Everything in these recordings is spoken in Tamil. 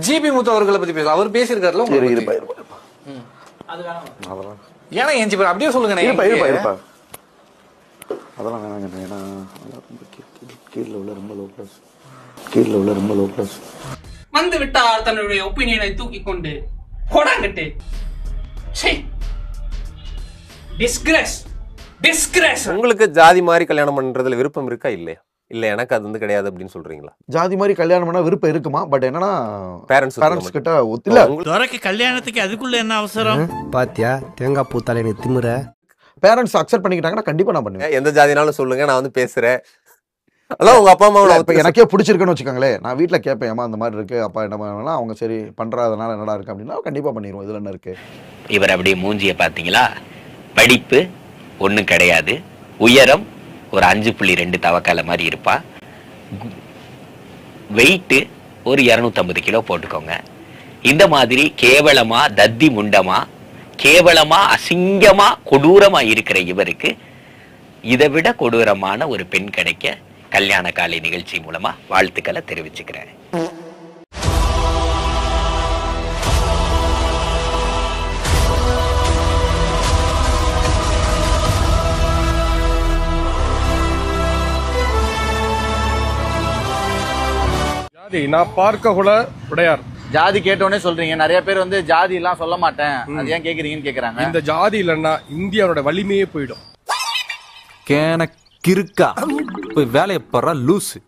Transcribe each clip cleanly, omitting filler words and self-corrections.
ஜிபி முத்து அவர்களை பத்தி பேச அவர் பேசியிருக்காருல ஏன்னா என் அப்படியே சொல்லுங்க. அதெல்லாம் வேணாங்க. ஏன்னா கீழே உள்ள ரொம்ப லோ கிளாஸ் வந்து விட்டார் தன்னுடைய ஒப்பீனியனை தூக்கி கொண்டு கொடாங்கட்டு. உங்களுக்கு ஜாதி மாதிரி கல்யாணம் பண்றதுல விருப்பம் இருக்கா இல்லையா? இல்ல எனக்கு அது வந்து கிடையாது அப்படின்னு சொல்றீங்களா? ஜாதி மாதிரி கல்யாணம் பண்ணா விருப்பம் இருக்குமா? பட் என்னன்னா பேரண்ட்ஸ் கிட்ட ஒத்தில துரைக்கு கல்யாணத்துக்கு அதுக்குள்ள என்ன அவசரம்? பாத்தியா தேங்காய் பூ தலையில திமிர பேரண்ட்ஸ் அக்செப்ட் பண்ணிக்கிட்டாங்கன்னா கண்டிப்பா நான் பண்ணுவேன். எந்த ஜாதினாலும் சொல்லுங்க, நான் வந்து பேசுறேன். உங்க அப்பா அம்மா எனக்கே பிடிச்சிருக்குன்னு வச்சுக்கோங்களேன், நான் வீட்டுல கேட்பேன் ஏமா அந்த மாதிரி இருக்கு அப்பா என்ன பண்ணா, அவங்க சரி பண்றதுனால என்னடா இருக்கு அப்படின்னா கண்டிப்பா பண்ணிடுவோம். இதுல என்ன இருக்கு? இவர் அப்படியே மூஞ்சிய பாத்தீங்களா? படிப்பு ஒண்ணும் கிடையாது, உயரம் ஒரு 5.2 தவக்கால மாதிரி இருப்பா, வெயிட் ஒரு 250 கிலோ போட்டுக்கோங்க. இந்த மாதிரி கேவலமா தத்தி முண்டமா கேவலமா அசிங்கமா கொடூரமா இருக்கிற இவருக்கு இதை விட கொடூரமான ஒரு பெண் கிடைக்க கல்யாண காலை நிகழ்ச்சி மூலமா வாழ்த்துக்களை தெரிவிச்சுக்கிறேன். நான் பார்க்க கூட உடையார். ஜாதி கேட்டோன்னே சொல்றீங்க, நிறைய பேர் வந்து ஜாதி எல்லாம் சொல்ல மாட்டேன், அது ஏன் கேக்குறீங்கன்னு கேக்குறாங்க. இந்த ஜாதி இல்லைன்னா இந்தியாவோட வலிமையே போயிடும். கிறுக்கா போய் வேலையை படுற லூசு.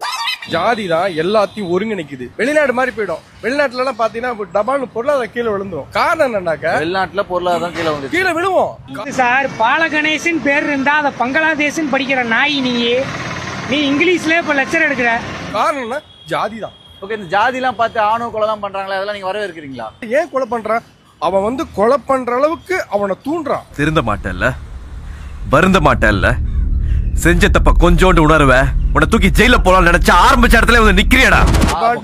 ஜாதி தான் எல்லாத்தையும் ஒருங்கிணைக்குது. வெளிநாடு மாதிரி போயிடும். வெளிநாட்டுல எல்லாம் பாத்தீங்கன்னா டபான்னு பொருளாதாரம் கீழே விழுந்துரும். காரணம் என்னன்னாக்க வெளிநாட்டுல பொருளாதாரம் கீழே விழுவோம். சார் பாலகணேசன் பேர் இருந்தா அதை பங்களாதேஷன் படிக்கிற நாய் நீ இங்கிலீஷ்ல இப்ப லெக்சர் எடுக்கிற. காரணம் என்ன? ஜாதி தான். ஓகே, இந்த ஜாதி எல்லாம் பார்த்து ஆணவ கொலை தான் பண்றாங்களா, அதெல்லாம் நீங்க வரவேற்கிறீங்களா? ஏன் கொலை பண்றான்? அவன் வந்து கொலை பண்ற அளவுக்கு அவனை தூண்டுறான். திருந்த மாட்டல்ல, வருந்த மாட்டல்ல, செஞ்ச தப்ப கொஞ்சோண்டு உணர்வ உன்னை தூக்கி ஜெயில போலாம் நினைச்சா ஆரம்பிச்ச இடத்துல வந்து நிக்கிறியடா.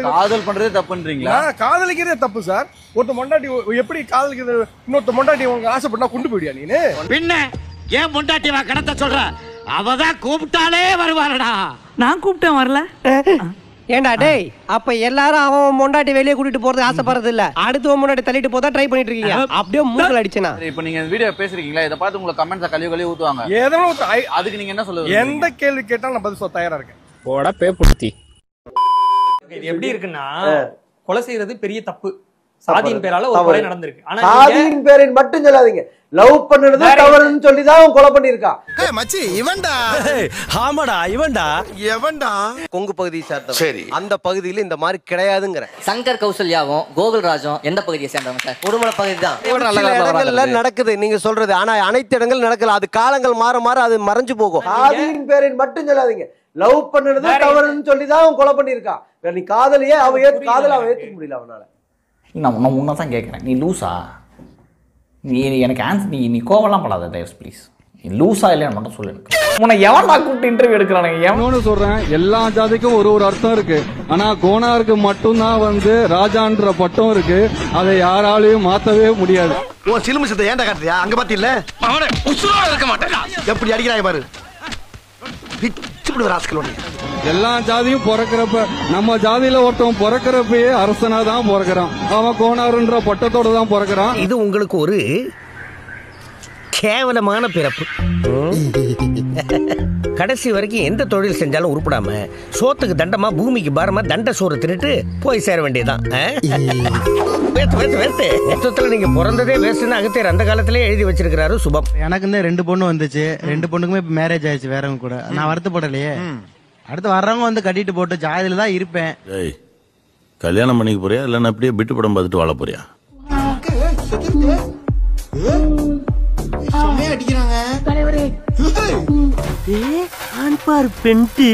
காதல் பண்றதே தப்புன்றீங்களா? காதலிக்கிறதே தப்பு சார். ஒருத்த மொண்டாட்டி எப்படி காதலிக்கிறது? இன்னொருத்த மொண்டாட்டி உங்க ஆசைப்பட்டா கொண்டு போயிடியா நீனு? பின்ன ஏன் மொண்டாட்டி வா கடத்த சொல்ற? அவதான் கூப்பிட்டாலே வருவாரடா. நான் கூப்பிட்டேன் வரல. ஏண்டா டேய், அப்ப எல்லாரும் அவன் மொண்டாட்டி வெளியே கூட்டிட்டு போறது ஆசைப்படுறது இல்ல, அடுத்து முன்னாடி தள்ளிட்டு போதா ட்ரை பண்ணிட்டு இருக்கீங்க. அப்படியே மூக்கல அடிச்சனா. இப்போ நீங்க வீடியோ பேசுறீங்களா, இத பார்த்து உங்களுக்கு கமெண்ட்ஸ் கழுவி ஊத்துவாங்க. அதுக்கு நீங்க என்ன சொல்லுவீங்க? எந்த கேள்வி கேட்டாலும் நான் பதில் சொல்ல தயாரா இருக்கேன். போடா பேப்புடுத்தி. இது எப்படி இருக்குன்னா, கொலை செய்யறது பெரிய தப்பு, சாதியின் பேரால ஒரு கொலை நடந்திருக்கு. ஆனா சாதியின் பேரின் மட்டும் சொல்லாதீங்க, லவ் பண்ணுறது தவறுன்னு சொல்லி தான் அவன் கொலை பண்ணிருக்கான். மச்சி இவன்டா. ஆமாடா எவன்டா கொங்கு பகுதியை சேர்ந்தவன். சரி, அந்த பகுதியில இந்த மாதிரி கிடையாதுங்கற. சங்கர் கௌசல்யாவும் கோகுல்ராஜும் எந்த பகுதியை சேர்ந்தவங்க சார்? உடுமலை பகுதி தான். இடங்கள்ல நடக்குது நீங்க சொல்றது, ஆனா அனைத்து இடங்கள் நடக்கல. அது காலங்கள் மாற மாற அது மறைஞ்சு போகும். சாதியின் பேரின் மட்டும் சொல்லாதீங்க, லவ் பண்ணுறது தவறுன்னு சொல்லி தான் அவன் கொலை பண்ணிருக்கான். நீ காதலியே அவ ஏத்துக்க முடியல அவனால. நான் உன்னதான் கேட்கிறேன், நீ லூசா? நீ எனக்கு ஆன்சர், நீ கோவலாம் படாத தயவு ப்ளீஸ். நீ லூசா இல்லைன்னு மட்டும் சொல்லு. உன்னை எவன் நான் கூப்பிட்டு இன்டர்வியூ எடுக்கிறானுங்க? எவனு சொல்றேன், எல்லா ஜாதிக்கும் ஒரு அர்த்தம் இருக்கு. ஆனா கோனாருக்கு மட்டும்தான் வந்து ராஜான்ற பட்டம் இருக்கு. அதை யாராலையும் மாத்தவே முடியாது. ஓ சிலுமிசத்தை ஏன்டா காட்டுறியா? அங்க பாத்தீல்ல அவனே உசுரோட இருக்க மாட்டேன். எப்படி அடிக்கிறாய் பாரு. எல்லா ஜாதியும் பிறக்கிறப்ப, நம்ம ஜாதியில ஒருத்தவன் பிறக்கிறப்பயே அரசனாதான் பிறக்கிறான். அவன் கோனாருன்ற பட்டத்தோட தான் பிறக்கிறான். இது உங்களுக்கு ஒரு கேவலமான பிறப்பு. கடைசி வரைக்கும் எந்த தொழில் செஞ்சாலும் உருப்படாம, சோத்துக்கு தண்டமா பூமிக்கு பாரமா தண்ட சோறு தின்னுட்டு போய் சேர வேண்டியதான். மொத்தத்துல நீங்க பிறந்ததே வேஸ்ட்னு அகத்தியர் அந்த காலத்திலே எழுதி வச்சிருக்கிறாரு சுபம். எனக்கு இந்த 2 பொண்ணு வந்துச்சு, 2 பொண்ணுக்குமே இப்ப மேரேஜ் ஆயிடுச்சு வேறவங்க கூட. நான் வருத்தப்படலையே. அடுத்து வர்றவங்க வந்து கட்டிட்டு போட்டு ஜாதியில தான் இருப்பேன். கல்யாணம் பண்ணிக்க போறியா இல்லன்னா அப்படியே விட்டு படம் பார்த்துட்டு வாழ போறியா? அடிக்கிறாங்க ஆண்பார் பெண்ட்டு.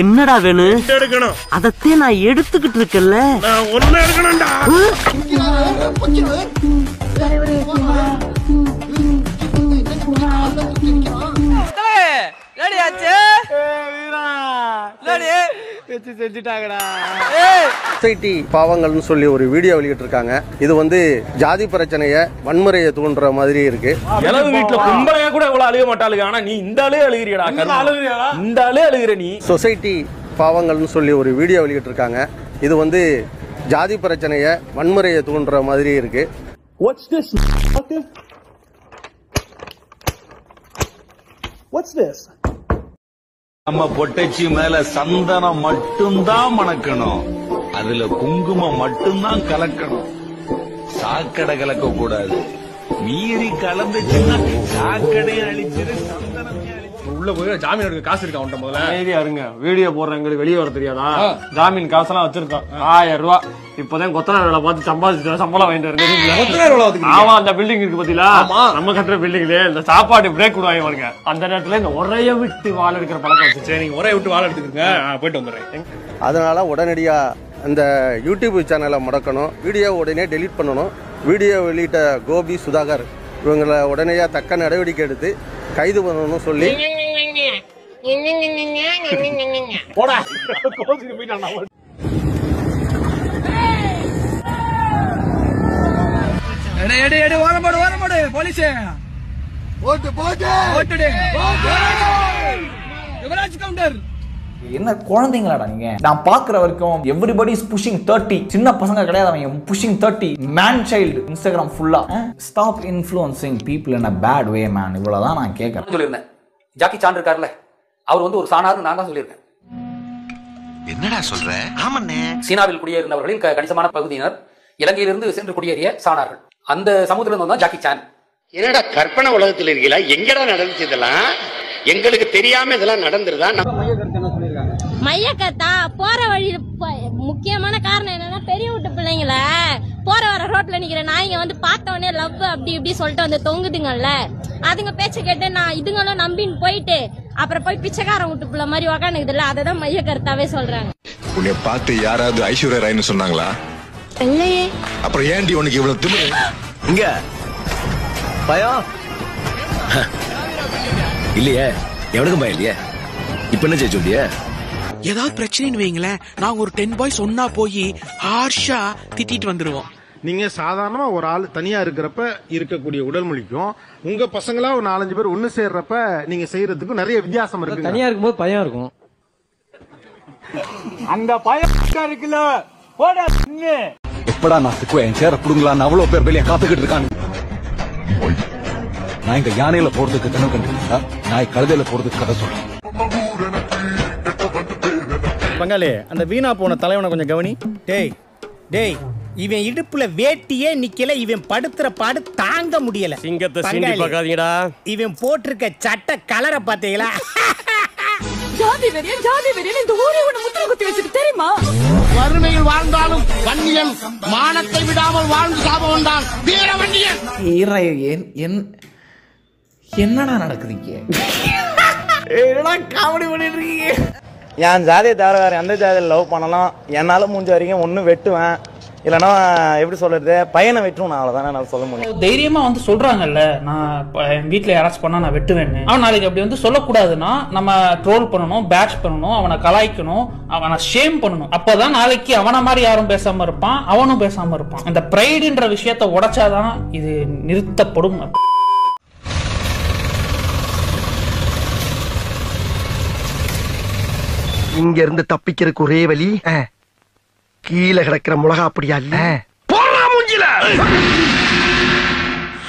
என்னடா வேணும்? எடுக்கணும். அதத்தே நான் எடுத்துக்கிட்டு இருக்கேன்ல. நான் ஒண்ணு எடுக்கணும்டா. சொசைட்டி பாவங்கள்னு சொல்லி ஒரு வீடியோ வெளியிட்டிருக்காங்க. இது வந்து ஜாதி பிரச்சனைய வன்முறையை தூண்டுற மாதிரி இருக்கு. எனது வீட்டுல கும்பலையா கூட இவ்வளவு அழுக மாட்டாளுங்க. ஆனா நீ இந்த ஆளே அழுகிறியடா. இந்த ஆளே அழுகிற நீ. சொசைட்டி பாவங்கள்னு சொல்லி ஒரு வீடியோ வெளியிட்டிருக்காங்க. இது வந்து ஜாதி பிரச்சனைய வன்முறையை தூண்டுற மாதிரி இருக்கு. What's this? What's this? நம்ம பொட்டச்சி மேல சந்தனம் மட்டும்தான் மணக்கணும். அதுல குங்குமம் மட்டும்தான் கலக்கணும். சாக்கடை கலக்க கூடாது. மீறி கலந்துச்சுன்னா சாக்கடை அழிச்சிரு, சந்தனம் உள்ள போய் ஜாமீன் எடுக்க காசு இருக்கா உன்ட்ட முதல்ல? ஐடியா இருங்க. வீடியோ போடுறவங்களுக்கு வெளியே வர தெரியாதா? ஜாமீன் காசெல்லாம் வச்சிருக்கோம். 1000 ரூபாய். இப்பதான் கொத்தனார் வேலை பார்த்து சம்பாதிச்சு சம்பளம் வாங்கிட்டு இருக்கீங்க. ஆமா, அந்த பில்டிங் இருக்கு பாத்தீங்களா? நம்ம கட்டுற பில்டிங்ல இந்த சாப்பாடு பிரேக் விடுவாங்க பாருங்க. அந்த நேரத்துல இந்த உரைய விட்டு வாழ எடுக்கிற பழக்கம் வச்சு. சரி, நீங்க உரைய விட்டு வாழ எடுத்துக்கங்க. போயிட்டு வந்துடுறேன். அதனால உடனடியா அந்த யூடியூப் சேனலை முடக்கணும். வீடியோ உடனே டெலீட் பண்ணணும். வீடியோ வெளியிட்ட கோபி, சுதாகர் இவங்களை உடனடியா தக்க நடவடிக்கை எடுத்து கைது பண்ணணும்னு சொல்லி என்ன குழந்தைங்களாடா நீங்க? நான் பாக்குற வரைக்கும் எவ்ரிபடி இஸ் புஷிங் 30. சின்ன பசங்க கிடையாது அவங்க. Pushing 30 man child. இன்ஸ்டாகிராம் ஃபுல்லா stop influencing people in a bad way man. இவ்வளவுதான் நான் கேட்கறேன். சொல்லிருந்தேன். ஜாக்கி சான் இருக்கார்ல, அவர் வந்து ஒரு சாணார்னு நான் தான் சொல்லியிருக்கேன். என்னடா சொல்ற? ஆமாண்ணே. சீனாவில் குடியேறினவர்களின் கணிசமான பகுதியினர் இலங்கையிலிருந்து சென்று குடியேறிய சாணார்கள். அந்த சமூகத்திலிருந்து தான் ஜாக்கி சான். என்னடா கற்பனை உலகத்தில் இருக்கீங்களா? எங்கடா நடந்துச்சு இதெல்லாம்? எங்களுக்கு தெரியாம இதெல்லாம் நடந்துருதா? மையக்கத்தா போற வழி முக்கியமான காரணம் என்னன்னா, பெரிய வீட்டு பிள்ளைங்கள போற வர ரோட்ல நிக்கிற நாய்ங்க வந்து பார்த்த உடனே லவ் அப்படி இப்படி சொல்லிட்டு வந்து தொங்குதுங்கல்ல, அதுங்க பேச்ச கேட்டு நான் இதுங்களும் நம்பின்னு போயிட்டு அப்புறம் போய் பிச்சைக்காரன் வீட்டு பிள்ளை மாதிரி உக்காந்துக்குதுல்ல, அததான் மைய கருத்தாவே சொல்றாங்க. உன்னை பார்த்து யாராவது ஐஸ்வர்யா ராய்னு சொன்னாங்களா? இல்லையே. அப்புறம் ஏன்டி உனக்கு இவ்வளவு திமிரு? இங்க பயம் இல்லையே, எவனுக்கும் பயம் இல்லையே. இப்ப என்ன செய்ய சொல்லிய? ஏதாவது பிரச்சனைன்னு வைங்களேன், நாங்க ஒரு 10 பாய்ஸ் ஒன்னா போய் ஹார்ஷா திட்டிட்டு வந்துருவோம். நீங்க சாதாரணமா ஒரு ஆள் தனியா இருக்கிறப்ப இருக்கக்கூடிய உடல் மொழிக்கும் உங்க பசங்களா ஒரு 4-5 பேர் ஒண்ணு சேர்றப்ப நீங்க செய்யறதுக்கும் நிறைய வித்தியாசம் இருக்கு. தனியா இருக்கும்போது பயம் இருக்கும். அந்த பயம் இருக்குல்ல, போடா. எப்படா நான் என் சேர புடுங்கலான்னு அவ்வளவு பேர் வெளியே காத்துக்கிட்டு இருக்காங்க. நான் இங்க யானையில போறதுக்கு கனவு கண்டுருக்கா, நான் கழுதையில போறதுக்கு கதை சொல்றேன். பங்காளி, அந்த வீணா போன தலைவனை கொஞ்சம் கவனி. டேய் டேய், இவன் இடுப்புல வேட்டியே நிக்கல, இவன் படுத்துற பாடு தாங்க முடியல. சிங்கத்தை சீண்டி பார்க்காதீங்கடா. இவன் போட்டிருக்க சட்டை கலரை பாத்தீங்களா? ஜாதி வெறியன் இந்த ஊரே உன்னை முத்திர குத்தி வச்சிருக்கு தெரியுமா? வறுமையில் வாழ்ந்தாலும் வன்னியன் மானத்தை விடாமல் வாழ்ந்து சாபவன் தான் வீரவன்னியன். என்னடா நடக்குதுங்க? என்னடா காமெடி பண்ணிட்டு இருக்கீங்க? என் ஜாதியை தவிர வேற எந்த ஜாதியில் லவ் பண்ணலாம் என்னால முடிஞ்ச வரைக்கும் ஒன்று வெட்டுவேன், இல்லைன்னா எப்படி சொல்றது பையனை வெட்டுவேன். அவ்வளோதானே நான் சொல்ல முடியும். தைரியமா வந்து சொல்றாங்கல்ல, நான் என் வீட்டுல யாராச்சும் பண்ணா நான் வெட்டுவேன்னு. அவன் நாளைக்கு அப்படி வந்து சொல்லக்கூடாதுன்னா நம்ம ட்ரோல் பண்ணணும், பேட்ச் பண்ணணும், அவனை கலாய்க்கணும், அவனை ஷேம் பண்ணணும். அப்பதான் நாளைக்கு அவனை மாதிரி யாரும் பேசாம இருப்பான், அவனும் பேசாம இருப்பான். அந்த பிரைடுன்ற விஷயத்த உடைச்சாதான் இது நிறுத்தப்படும். இங்க இருந்து தப்பிக்கிறதுக்கு ஒரே வழி, கீழே கிடக்கிற மிளகா அப்படியா இல்ல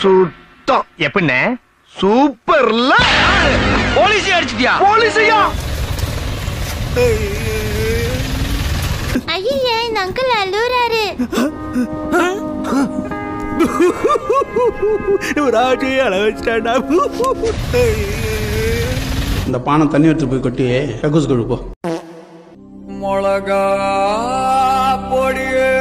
சுத்தம். எப்படின்ன சூப்பர்ல போலீஸ் அடிச்சிட்டியா? போலீஸையா? ஐயே, இந்த அங்கிள் அழுறாரு. இந்த பானை தண்ணி எடுத்து போய் கொட்டி கக்கூஸ் கொழுப்போ. மிளகா பொடியே